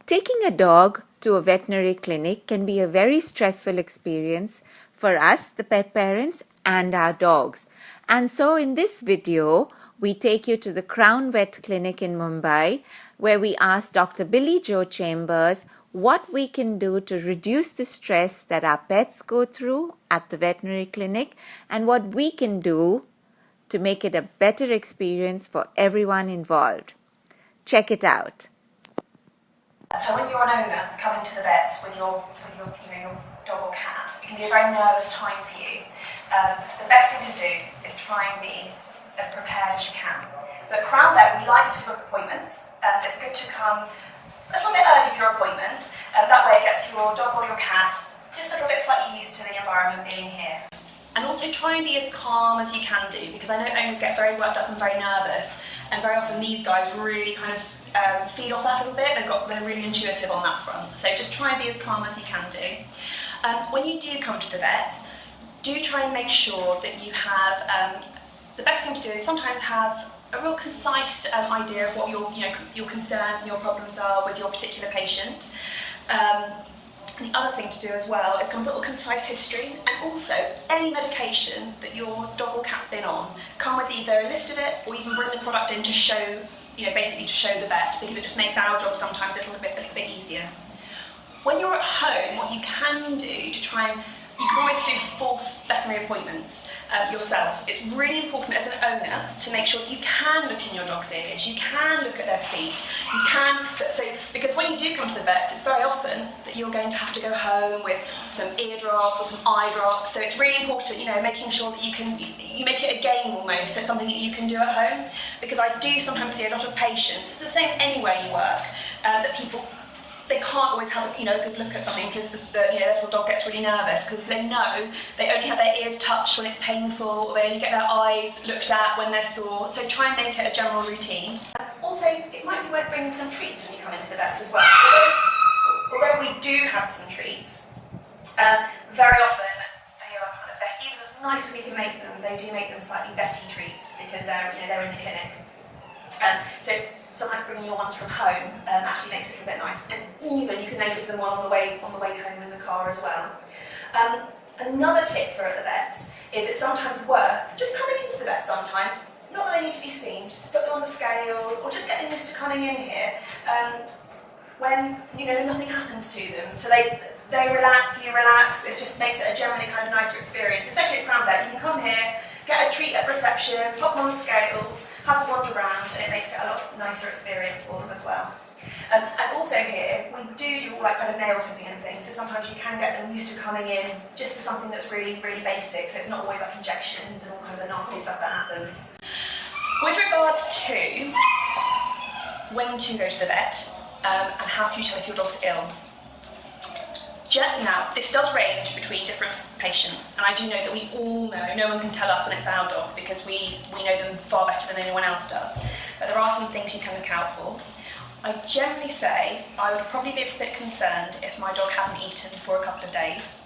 Taking a dog to a veterinary clinic can be a very stressful experience for us, the pet parents, and our dogs. And so in this video, we take you to the Crown Vet Clinic in Mumbai, where we ask Dr. Billie Jo Chambers what we can do to reduce the stress that our pets go through at the veterinary clinic and what we can do to make it a better experience for everyone involved. Check it out. So when you're an owner coming to the vets with your dog or cat, it can be a very nervous time for you. So the best thing to do is try and be as prepared as you can. So at Crown Vet, we like to book appointments, so it's good to come a little bit early for your appointment. That way it gets your dog or your cat just a little bit slightly used to the environment being here. And also try and be as calm as you can do, because I know owners get very worked up and very nervous, and very often these guys really kind of feed off that a little bit. They're really intuitive on that front. So just try and be as calm as you can do. When you do come to the vets, do try and make sure that you have, the best thing to do is sometimes have a real concise idea of what your concerns and your problems are with your particular patient. The other thing to do as well is come with a little concise history, and also any medication that your dog or cat's been on, come with either a list of it or even bring the product in to show, basically to show the vet, because it just makes our job sometimes a little bit easier. When you're at home, what you can do to try and, you can always do forced veterinary appointments yourself. It's really important as an owner to make sure that you can look in your dog's ears, you can look at their feet, because when you do come to the vets, it's very often that you're going to have to go home with some ear drops or some eye drops. So it's really important, making sure that you make it a game almost, so it's something that you can do at home. Because I do sometimes see a lot of patients, it's the same anywhere you work, that people, they can't always have a good look at something because their little dog gets really nervous, because they know they only have their ears touched when it's painful, or they only get their eyes looked at when they're sore. So try and make it a general routine. Also, it might be worth bringing some treats when you come into the vets as well. Although we do have some treats, very often they are kind of either as nice as we can make them, they do make them slightly vetty treats because they're in the clinic. So sometimes bringing your ones from home actually makes it a bit nice, and even you can then give them one on the way home in the car as well. Another tip for the vets is it's sometimes worth just coming into the vet sometimes, not that they need to be seen, just to put them on the scales or just get them used to coming in here when nothing happens to them. So they relax, you relax. It just makes it a generally kind of nicer experience, especially at Crown Vet. You can come here, get a treat at reception, pop them on the scales, have a wander around, and it makes it a lot nicer experience for them as well. And also here, we do all that kind of nail clipping and things, so sometimes you can get them used to coming in just for something that's really, really basic, so it's not always like injections and all kind of the nasty stuff that happens. With regards to when to go to the vet, and how can you tell if your dog's ill? Now, this does range between different patients, and I do know that we all know, no one can tell us when it's our dog because we know them far better than anyone else does. But there are some things you can look out for. I generally say I would probably be a bit concerned if my dog hadn't eaten for a couple of days.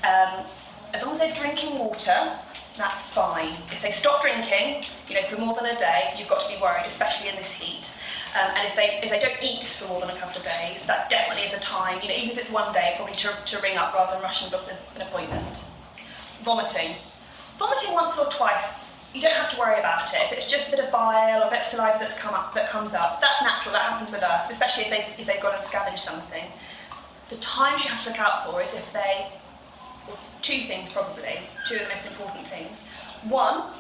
As long as they're drinking water, that's fine. If they stop drinking, for more than a day, you've got to be worried, especially in this heat. And if they don't eat for more than a couple of days, that definitely is a time, even if it's one day, probably to ring up rather than rush and book an appointment. Vomiting. Vomiting once or twice, you don't have to worry about it. If it's just a bit of bile or a bit of saliva that comes up, that's natural, that happens with us, especially if they've gone and scavenged something. The times you have to look out for is if two things probably, two of the most important things. One,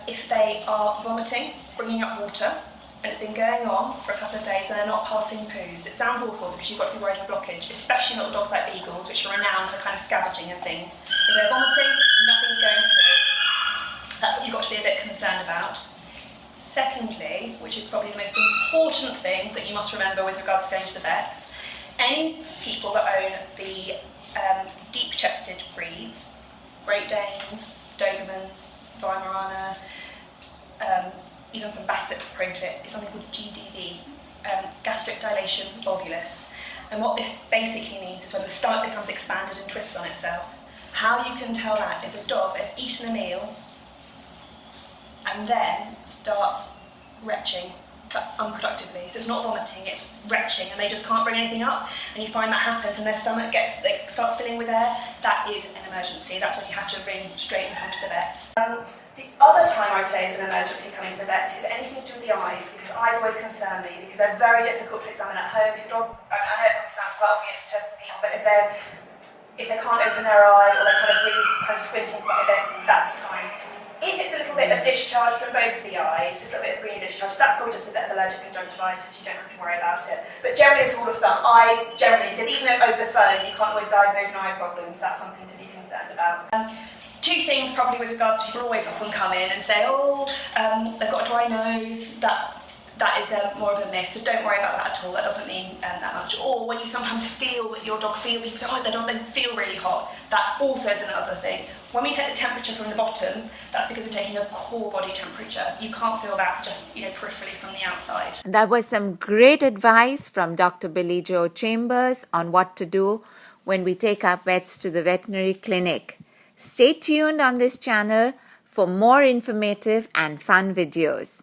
if they are vomiting, bringing up water, and it's been going on for a couple of days and they're not passing poos. It sounds awful because you've got to be worried of blockage, especially little dogs like beagles, which are renowned for kind of scavenging and things. If they're vomiting and nothing's going through, that's what you've got to be a bit concerned about. Secondly, which is probably the most important thing that you must remember with regards to going to the vets, any people that own the deep-chested breeds, Great Danes, Dobermans, Weimaraner, even some Bassets prone to it, is something called GDV, gastric dilation volvulus. And what this basically means is when the stomach becomes expanded and twists on itself. How you can tell that is a dog that's eaten a meal and then starts retching unproductively. So it's not vomiting, it's retching, and they just can't bring anything up. And you find that happens, and their stomach starts filling with air. That is an emergency. That's when you have to ring straight and come to the vets. The other time I'd say is an emergency coming to the vets is anything to do with the eyes, because eyes always concern me because they're very difficult to examine at home. If your dog, I know it sounds quite obvious to people, but if they can't open their eye or they're kind of squinting quite a bit, that's the time. If it's a little bit of discharge from both the eyes, just a little bit of green discharge, that's probably just a bit of allergic conjunctivitis, you don't have to worry about it. But generally, as a rule of thumb, eyes generally, because even over the phone you can't always diagnose eye problems, that's something to be concerned about. Two things probably with regards to people always often come in and say, they've got a dry nose, that is more of a myth, so don't worry about that at all, that doesn't mean that much. Or when you sometimes feel that your dog feels, people say, their dog then feel really hot, that also is another thing. When we take the temperature from the bottom, that's because we're taking a core body temperature. You can't feel that just peripherally from the outside. That was some great advice from Dr. Billie Jo Chambers on what to do when we take our pets to the veterinary clinic. Stay tuned on this channel for more informative and fun videos.